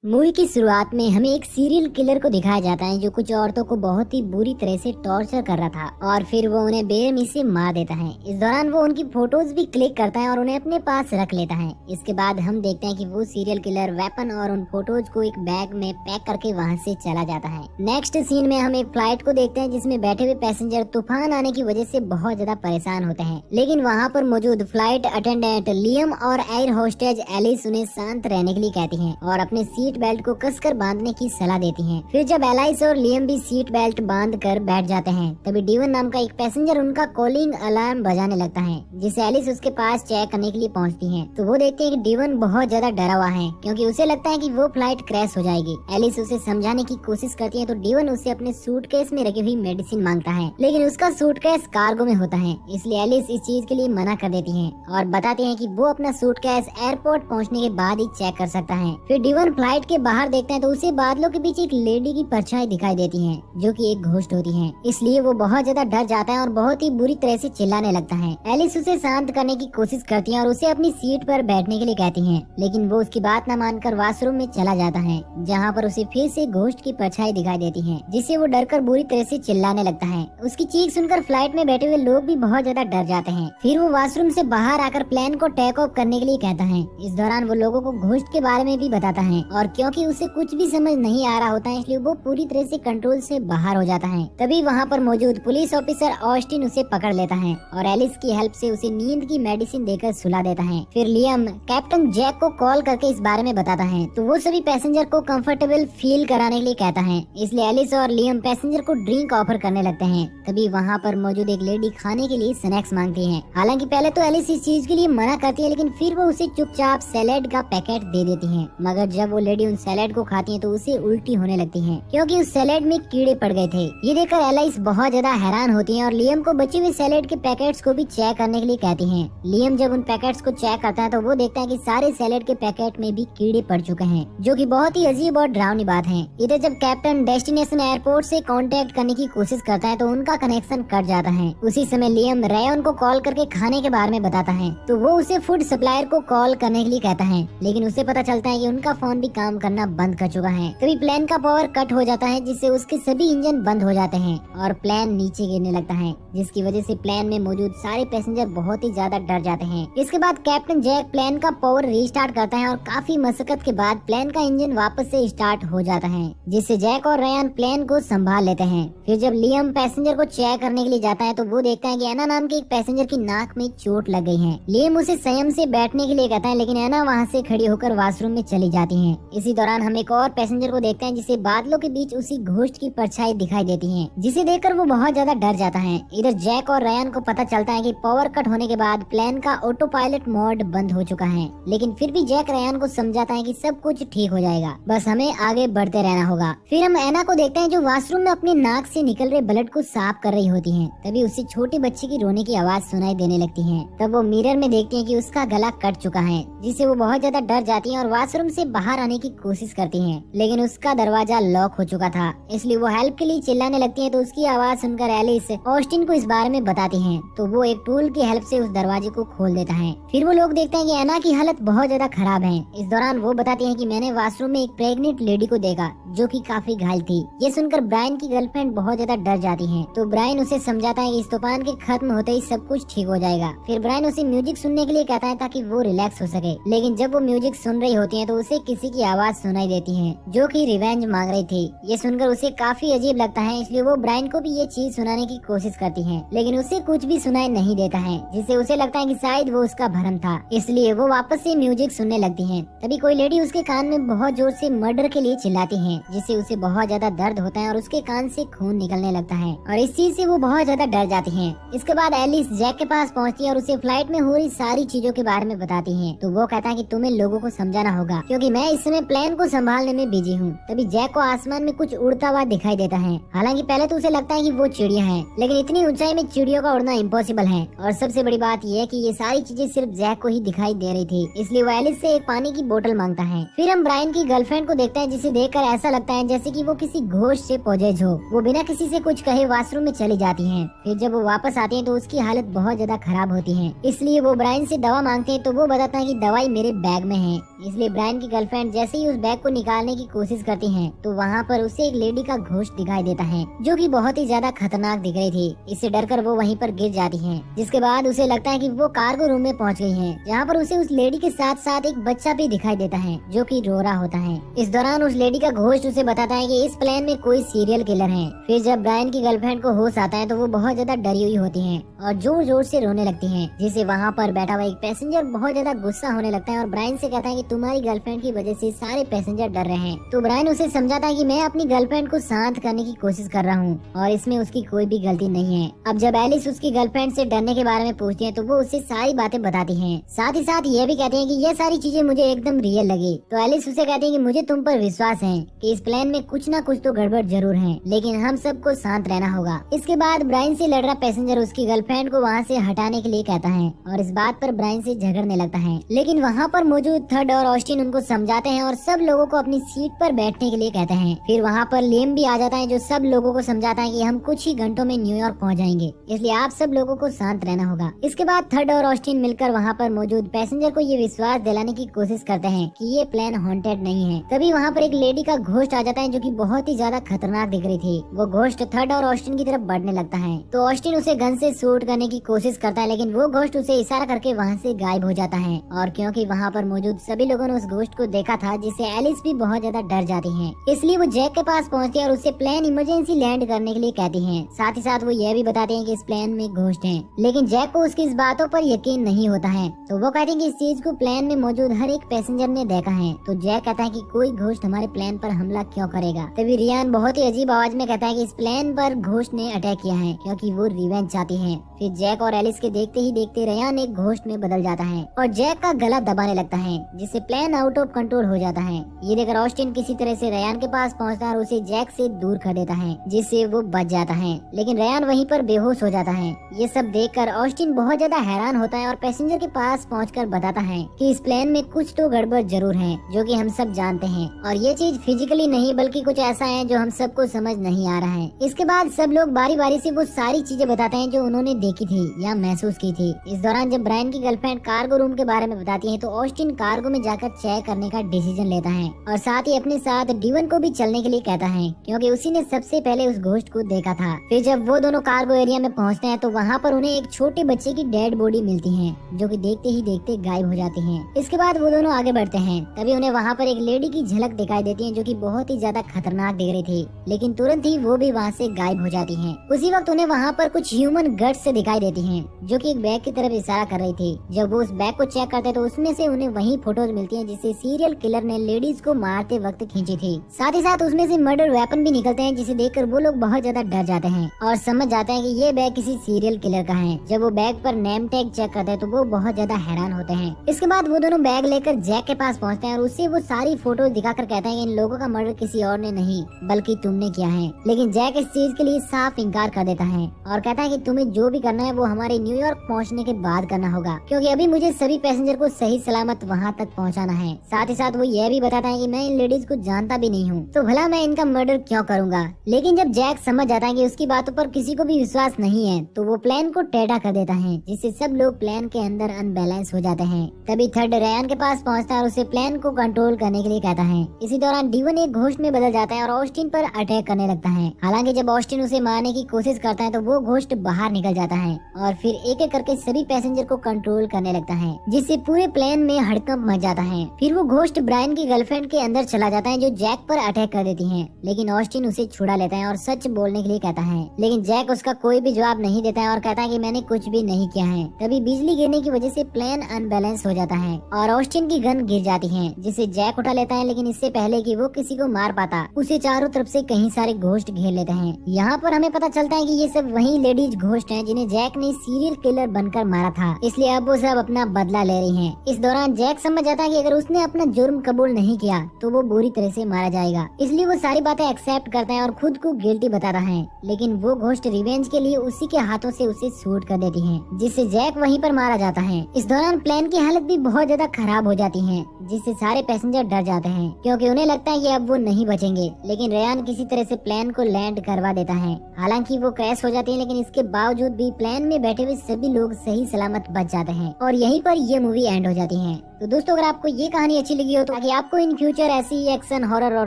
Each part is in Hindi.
मूवी की शुरुआत में हमें एक सीरियल किलर को दिखाया जाता है जो कुछ औरतों को बहुत ही बुरी तरह से टॉर्चर कर रहा था और फिर वो उन्हें बेरहमी से मार देता है। इस दौरान वो उनकी फोटोज भी क्लिक करता है और उन्हें अपने पास रख लेता है। इसके बाद हम देखते हैं कि वो सीरियल किलर वेपन और उन फोटोज को एक बैग में पैक करके वहाँ से चला जाता है। नेक्स्ट सीन में हम एक फ्लाइट को देखते हैं जिसमें बैठे हुए पैसेंजर तूफान आने की वजह से बहुत ज्यादा परेशान होते हैं, लेकिन वहाँ पर मौजूद फ्लाइट अटेंडेंट लियम और एयर होस्टेज एलिस उन्हें शांत रहने के लिए कहती है और अपने सीट बेल्ट को कसकर बांधने की सलाह देती हैं। फिर जब एलाइस और लियम भी सीट बेल्ट बांध कर बैठ जाते हैं तभी डीवन नाम का एक पैसेंजर उनका कॉलिंग अलार्म बजाने लगता है, जिसे एलिस उसके पास चेक करने के लिए पहुंचती है। तो वो देखते हैं कि डीवन बहुत ज्यादा डरा हुआ है क्योंकि उसे लगता है कि वो फ्लाइट क्रैश हो जाएगी। एलिस उसे समझाने की कोशिश करती है तो डीवन उसे अपने सूटकेस में रखी हुई मेडिसिन मांगता है, लेकिन उसका सूटकेस कार्गो में होता है, इसलिए एलिस इस चीज के लिए मना कर देती है और बताते हैं कि वो अपना सूटकेस एयरपोर्ट पहुंचने के बाद ही चेक कर सकता है। फिर डीवन फ्लाइट के बाहर देखते हैं तो उसे बादलों के बीच एक लेडी की परछाई दिखाई देती है जो कि एक घोस्ट होती है, इसलिए वो बहुत ज्यादा डर जाता है और बहुत ही बुरी तरह से चिल्लाने लगता है। एलिस उसे शांत करने की कोशिश करती है और उसे अपनी सीट पर बैठने के लिए कहती है, लेकिन वो उसकी बात न मानकर वॉशरूम में चला जाता है जहाँ पर उसे फिर से घोस्ट की परछाई दिखाई देती है, जिससे वो डरकर बुरी तरह से चिल्लाने लगता है। उसकी चीख सुनकर फ्लाइट में बैठे हुए लोग भी बहुत ज्यादा डर जाते हैं। फिर वो वॉशरूम से बाहर आकर प्लेन को टेक ऑफ करने के लिए कहता है। इस दौरान वो लोगों को घोस्ट के बारे में भी बताता है और क्योंकि उसे कुछ भी समझ नहीं आ रहा होता है इसलिए वो पूरी तरह से कंट्रोल से बाहर हो जाता है। तभी वहाँ पर मौजूद पुलिस ऑफिसर ऑस्टिन उसे पकड़ लेता है और एलिस की हेल्प से उसे नींद की मेडिसिन देकर सुला देता है। फिर लियम कैप्टन जैक को कॉल करके इस बारे में बताता है तो वो सभी पैसेंजर को कंफर्टेबल फील कराने के लिए कहता है, इसलिए एलिस और लियम पैसेंजर को ड्रिंक ऑफर करने लगते हैं। तभी वहाँ पर मौजूद एक लेडी खाने के लिए स्नैक्स मांगती है। हालांकि पहले तो एलिस इस चीज के लिए मना करती है, लेकिन फिर वो उसे चुपचाप सैलेड का पैकेट दे देती है। मगर जब वो लेडी उन सैलेड को खाती है तो उसे उल्टी होने लगती है क्योंकि उस सैलेड में कीड़े पड़ गए थे। ये देखकर एलाइस बहुत ज्यादा हैरान होती है और लियम को बचे हुए सैलेड के पैकेट्स को भी चेक करने के लिए कहती हैं। लियम जब उन पैकेट्स को चेक करता है तो वो देखता है कि सारे सैलेड के पैकेट में भी कीड़े पड़ चुके हैं, जो कि बहुत ही अजीब और डरावनी बात है। इधर जब कैप्टन डेस्टिनेशन एयरपोर्ट से कांटेक्ट करने की कोशिश करता है तो उनका कनेक्शन कट जाता है। उसी समय लियम रेयन को कॉल करके खाने के बारे में बताता है तो वो उसे फूड सप्लायर को कॉल करने के लिए कहता है, लेकिन उसे पता चलता है कि उनका फोन भी काम करना बंद कर चुका है। तभी प्लेन का पावर कट हो जाता है जिससे उसके सभी इंजन बंद हो जाते हैं और प्लेन नीचे गिरने लगता है, जिसकी वजह से प्लेन में मौजूद सारे पैसेंजर बहुत ही ज्यादा डर जाते हैं। इसके बाद कैप्टन जैक प्लेन का पावर रीस्टार्ट करता है और काफी मशक्कत के बाद प्लेन का इंजन वापस से स्टार्ट हो जाता है, जिससे जैक और रेयान प्लेन को संभाल लेते हैं। फिर जब लियम पैसेंजर को चेक करने के लिए जाता है तो वो देखता है कि एना नाम के एक पैसेंजर की नाक में चोट लग गई है। लियम उसे संयम से बैठने के लिए कहता है, लेकिन एना वहाँ से खड़ी होकर वॉशरूम में चली जाती है। इसी दौरान हम एक और पैसेंजर को देखते हैं जिसे बादलों के बीच उसी घोस्ट की परछाई दिखाई देती है, जिसे देखकर वो बहुत ज्यादा डर जाता है। इधर जैक और रेयान को पता चलता है कि पावर कट होने के बाद प्लेन का ऑटो पायलट मोड बंद हो चुका है, लेकिन फिर भी जैक रेयान को समझाता है कि सब कुछ ठीक हो जाएगा, बस हमें आगे बढ़ते रहना होगा। फिर हम एना को देखते हैं जो वॉशरूम में अपनी नाक से निकल रहे ब्लड को साफ कर रही होती है। तभी उसे छोटे बच्चे की रोने की आवाज सुनाई देने लगती है। तब वो मिरर में देखती है कि उसका गला कट चुका है, जिससे वो बहुत ज्यादा डर जाती है और वॉशरूम से बाहर आने की कोशिश करती है, लेकिन उसका दरवाजा लॉक हो चुका था, इसलिए वो हेल्प के लिए चिल्लाने लगती है। तो उसकी आवाज सुनकर एलिस ऑस्टिन को इस बारे में बताती है तो वो एक टूल की हेल्प से उस दरवाजे को खोल देता है। फिर वो लोग देखते हैं कि एना की हालत बहुत ज्यादा खराब है। इस दौरान वो बताती है कि मैंने वॉशरूम में एक प्रेग्नेंट लेडी को देखा जो कि काफी घायल थी। ये सुनकर ब्रायन की गर्लफ्रेंड बहुत ज्यादा डर जाती है, तो ब्रायन उसे समझाता है कि इस तूफान के खत्म होते ही सब कुछ ठीक हो जाएगा। फिर ब्रायन उसे म्यूजिक सुनने के लिए कहता है ताकि वो रिलैक्स हो सके, लेकिन जब वो म्यूजिक सुन रही होती है तो उसे किसी की आवाज सुनाई देती है जो कि रिवेंज मांग रही थी। ये सुनकर उसे काफी अजीब लगता है, इसलिए वो ब्रायन को भी ये चीज सुनाने की कोशिश करती है, लेकिन उसे कुछ भी सुनाई नहीं देता है, जिससे उसे लगता है कि शायद वो उसका भ्रम था, इसलिए वो वापस से म्यूजिक सुनने लगती है। तभी कोई लेडी उसके कान में बहुत जोर से मर्डर के लिए चिल्लाती है, जिससे उसे बहुत ज्यादा दर्द होता है और उसके कान से खून निकलने लगता है और इस चीज से वो बहुत ज्यादा डर जाती है। इसके बाद एलिस जैक के पास पहुंचती है और उसे फ्लाइट में हो रही सारी चीजों के बारे में बताती है। तो वो कहता है कि तुम्हें लोगों को समझाना होगा क्योंकि मैं इस समय प्लेन को संभालने में बिजी हूँ। तभी जैक को आसमान में कुछ उड़ता हुआ दिखाई देता है। हालांकि पहले तो उसे लगता है कि वो चिड़िया है, लेकिन इतनी ऊंचाई में चिड़ियों का उड़ना इम्पॉसिबल है। और सबसे बड़ी बात यह है कि ये सारी चीजें सिर्फ जैक को ही दिखाई दे रही थी, इसलिए वो एलिस से एक पानी की बोतल मांगता है। फिर हम ब्रायन की गर्लफ्रेंड को देखते हैं जिसे देखकर ऐसा लगता है जैसे कि वो किसी घोस्ट से पोजेज हो। वो बिना किसी से कुछ कहे वॉशरूम में चली जाती है। फिर जब वो वापस आती है तो उसकी हालत बहुत ज्यादा खराब होती है, इसलिए वो ब्रायन से दवा मांगते हैं तो वो बताता है कि दवाई मेरे बैग में है। इसलिए ब्रायन की गर्लफ्रेंड जैसे ही उस बैग को निकालने की कोशिश करती है तो वहाँ पर उसे एक लेडी का घोस्ट दिखाई देता है जो कि बहुत ही ज्यादा खतरनाक दिख रही थी। इससे डरकर वो वहीं पर गिर जाती है, जिसके बाद उसे लगता है कि वो कार्गो रूम में पहुंच गई है, जहाँ पर उसे उस लेडी के साथ साथ एक बच्चा भी दिखाई देता है जो कि रो रहा होता है। इस दौरान उस लेडी का घोस्ट उसे बताता है कि इस प्लेन में कोई सीरियल किलर है। फिर जब ब्रायन की गर्लफ्रेंड को होश आता है तो वो बहुत ज्यादा डरी हुई होती है और जोर जोर से रोने लगती है, जिससे वहाँ पर बैठा हुआ एक पैसेंजर बहुत ज्यादा गुस्सा होने लगता है और ब्रायन से कहता है कि तुम्हारी गर्लफ्रेंड की वजह से सारे पैसेंजर डर रहे हैं। तो ब्रायन उसे समझाता है कि मैं अपनी गर्लफ्रेंड को शांत करने की कोशिश कर रहा हूँ और इसमें उसकी कोई भी गलती नहीं है। अब जब एलिस उसकी गर्लफ्रेंड से डरने के बारे में पूछती है तो वो उससे सारी बातें बताती हैं। साथ ही साथ ये भी कहते हैं कि ये सारी चीजें मुझे एकदम रियल लगी। तो एलिस उसे कहती है कि मुझे तुम पर विश्वास है कि इस प्लान में कुछ ना कुछ तो गड़बड़ जरूर है, लेकिन हम सबको शांत रहना होगा। इसके बाद ब्रायन से लड़ रहा पैसेंजर उसकी गर्लफ्रेंड को वहाँ से हटाने के लिए कहता है और इस बात पर ब्रायन से झगड़ने लगता है, लेकिन वहाँ पर मौजूद थर्ड और ऑस्टिन उनको समझाते हैं और सब लोगों को अपनी सीट पर बैठने के लिए कहते हैं। फिर वहाँ पर लिम भी आ जाता है जो सब लोगों को समझाता है कि हम कुछ ही घंटों में न्यूयॉर्क पहुँच जाएंगे, इसलिए आप सब लोगों को शांत रहना होगा। इसके बाद थर्ड और ऑस्टिन मिलकर वहाँ पर मौजूद पैसेंजर को ये विश्वास दिलाने की कोशिश करते हैं कि ये प्लेन हॉन्टेड नहीं है। तभी वहाँ पर एक लेडी का घोस्ट आ जाता है जो कि बहुत ही ज्यादा खतरनाक दिख रही थी। वो घोस्ट थर्ड और ऑस्टिन की तरफ बढ़ने लगता है तो ऑस्टिन उसे गन से शूट करने की कोशिश करता है, लेकिन वो घोस्ट उसे इशारा करके वहाँ से गायब हो जाता है। और क्योंकि वहाँ पर मौजूद सभी लोगों ने उस घोस्ट को देखा था जिससे एलिस भी बहुत ज्यादा डर जाती है, इसलिए वो जैक के पास पहुँचती है और उससे प्लेन इमरजेंसी लैंड करने के लिए कहती है। साथ ही साथ वो ये भी बताते हैं कि इस प्लेन में घोस्ट है, लेकिन जैक को उसकी इस बातों पर यकीन नहीं होता है। तो वो कहते हैं कि इस चीज को प्लेन में मौजूद हर एक पैसेंजर ने देखा है। तो जैक कहता है कि कोई घोस्ट हमारे प्लेन पर हमला क्यों करेगा। तभी रियान बहुत ही अजीब आवाज में कहता है कि इस प्लेन पर घोस्ट ने अटैक किया है क्योंकि वो रिवेंज चाहती है। फिर जैक और एलिस के देखते ही देखते रियान एक घोस्ट में बदल जाता है और जैक का गला दबाने लगता है, जिससे प्लेन आउट ऑफ कंट्रोल हो जाता है। ये देखकर ऑस्टिन किसी तरह से रियान के पास पहुंचता है और उसे जैक से दूर कर देता है, जिससे वो बच जाता है, लेकिन रियान वहीं पर बेहोश हो जाता है। ये सब देखकर ऑस्टिन बहुत ज्यादा हैरान होता है और पैसेंजर के पास पहुंचकर बताता है कि इस प्लेन में कुछ तो गड़बड़ जरूर है जो कि हम सब जानते हैं, और ये चीज फिजिकली नहीं बल्कि कुछ ऐसा है जो हम सबको समझ नहीं आ रहा है। इसके बाद सब लोग बारी बारी से वो सारी चीजें बताते हैं जो उन्होंने देखी थी या महसूस की थी। इस दौरान जब ब्रायन की गर्लफ्रेंड कार्गो रूम के बारे में बताती है तो ऑस्टिन कार्गो में जाकर चेक करने का डिसीजन लेता है और साथ ही अपने साथ डीवन को भी चलने के लिए कहता है क्योंकि उसी ने सबसे पहले उस घोस्ट को देखा था। फिर जब वो दोनों कार्गो एरिया में पहुंचते हैं तो वहाँ पर उन्हें एक छोटे बच्चे की डेड बॉडी मिलती है जो कि देखते ही देखते गायब हो जाती है। इसके बाद वो दोनों आगे बढ़ते हैं, तभी उन्हें वहाँ पर एक लेडी की झलक दिखाई देती है जो कि बहुत ही ज्यादा खतरनाक दिख रही थी, लेकिन तुरंत ही वो भी वहाँ से गायब हो जाती है। उसी वक्त उन्हें वहाँ पर कुछ ह्यूमन गट्स से दिखाई देती हैं जो कि एक बैग की तरफ इशारा कर रही थी। जब वो उस बैग को चेक करते तो उसमें से उन्हें वही फोटोज मिलती हैं जिसे सीरियल किलर ने लेडीज को मारते वक्त खींची थी। साथ ही साथ उसमें से मर्डर वेपन भी निकलते हैं जिसे देखकर वो लोग बहुत ज्यादा डर जाते हैं और समझ जाते हैं कि ये बैग किसी सीरियल किलर का है। जब वो बैग पर नेम टैग चेक करते हैं तो वो बहुत ज्यादा हैरान होते हैं। इसके बाद वो दोनों बैग लेकर जैक के पास पहुंचते हैं और उससे वो सारी फोटोज दिखाकर कहते हैं कि इन लोगों का मर्डर किसी और ने नहीं बल्कि तुमने किया है, लेकिन जैक इस चीज के लिए साफ इंकार कर देता है और कहता है कि तुम्हें जो भी करना है वो हमारे न्यूयॉर्क पहुंचने के बाद करना होगा क्योंकि अभी मुझे सभी पैसेंजर को सही सलामत वहां तक पहुंचाना है। साथ ही साथ वो यह भी बताता है कि मैं इन लेडीज को जानता भी नहीं हूँ तो भला मैं इनका मर्डर क्यों करूंगा। लेकिन जब जैक समझ जाता है कि उसकी बातों पर किसी को भी विश्वास नहीं है तो वो प्लान को टेढ़ा कर देता है जिससे सब लोग प्लान के अंदर अनबैलेंस हो जाते हैं। तभी थर्ड रयान के पास पहुंचता है और उसे प्लान को कंट्रोल करने के लिए कहता है। इसी दौरान डीवन एक घोस्ट में बदल जाता है और ऑस्टिन पर अटैक करने लगता है। हालांकि जब ऑस्टिन उसे मारने की कोशिश करता है तो वो घोस्ट बाहर निकल जाता है और फिर एक एक करके सभी पैसेंजर को कंट्रोल करने लगता है जिससे पूरे प्लेन में हड़कंप मच जाता है। फिर वो घोस्ट ब्रायन की गर्लफ्रेंड के अंदर चला जाता है जो जैक पर अटैक कर देती है, लेकिन ऑस्टिन उसे छुड़ा लेता है और सच बोलने के लिए कहता है, लेकिन जैक उसका कोई भी जवाब नहीं देता है और कहता है कि मैंने कुछ भी नहीं किया है। तभी बिजली गिरने की वजह से प्लेन अनबैलेंस हो जाता है और ऑस्टिन की गन गिर जाती है जिसे जैक उठा लेता है, लेकिन इससे पहले कि वो किसी को मार पाता उसे चारों तरफ से कई सारे घोस्ट घेर लेते हैं। यहाँ पर हमें पता चलता है कि ये सब वही लेडीज घोस्ट हैं जिन्हें जैक ने सीरियल किलर बनकर मारा था, इसलिए अब वो सब अपना बदला ले रही हैं। इस दौरान जैक समझ जाता है कि अगर उसने अपना जुर्म कबूल नहीं किया तो वो बुरी तरह से मारा जाएगा, इसलिए वो सारी बातें एक्सेप्ट करता है और खुद को गिल्टी बताता है। लेकिन वो घोस्ट रिवेंज के लिए उसी के हाथों से उसे शूट कर देती है जिससे जैक वहीं पर मारा जाता है। इस दौरान प्लेन की हालत भी बहुत ज्यादा खराब हो जाती है जिससे सारे पैसेंजर डर जाते हैं क्योंकि उन्हें लगता है कि अब वो नहीं बचेंगे, लेकिन रेयान किसी तरह से प्लेन को लैंड करवा देता है। हालांकि वो क्रैश हो जाती है लेकिन इसके बावजूद भी प्लेन में बैठे हुए सभी लोग सही सलामत बच जाते हैं और यहीं पर ये मूवी एंड हो जाती है। तो दोस्तों अगर आपको ये कहानी अच्छी लगी हो तो आगे आपको इन फ्यूचर ऐसी एक्शन, हॉरर और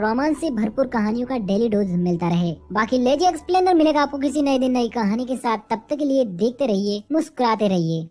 रोमांस से भरपूर कहानियों का डेली डोज मिलता रहे। बाकी लेजी एक्सप्लेनर मिलेगा आपको किसी नए दिन नई कहानी के साथ। तब तक के लिए देखते रहिए, मुस्कुराते रहिए।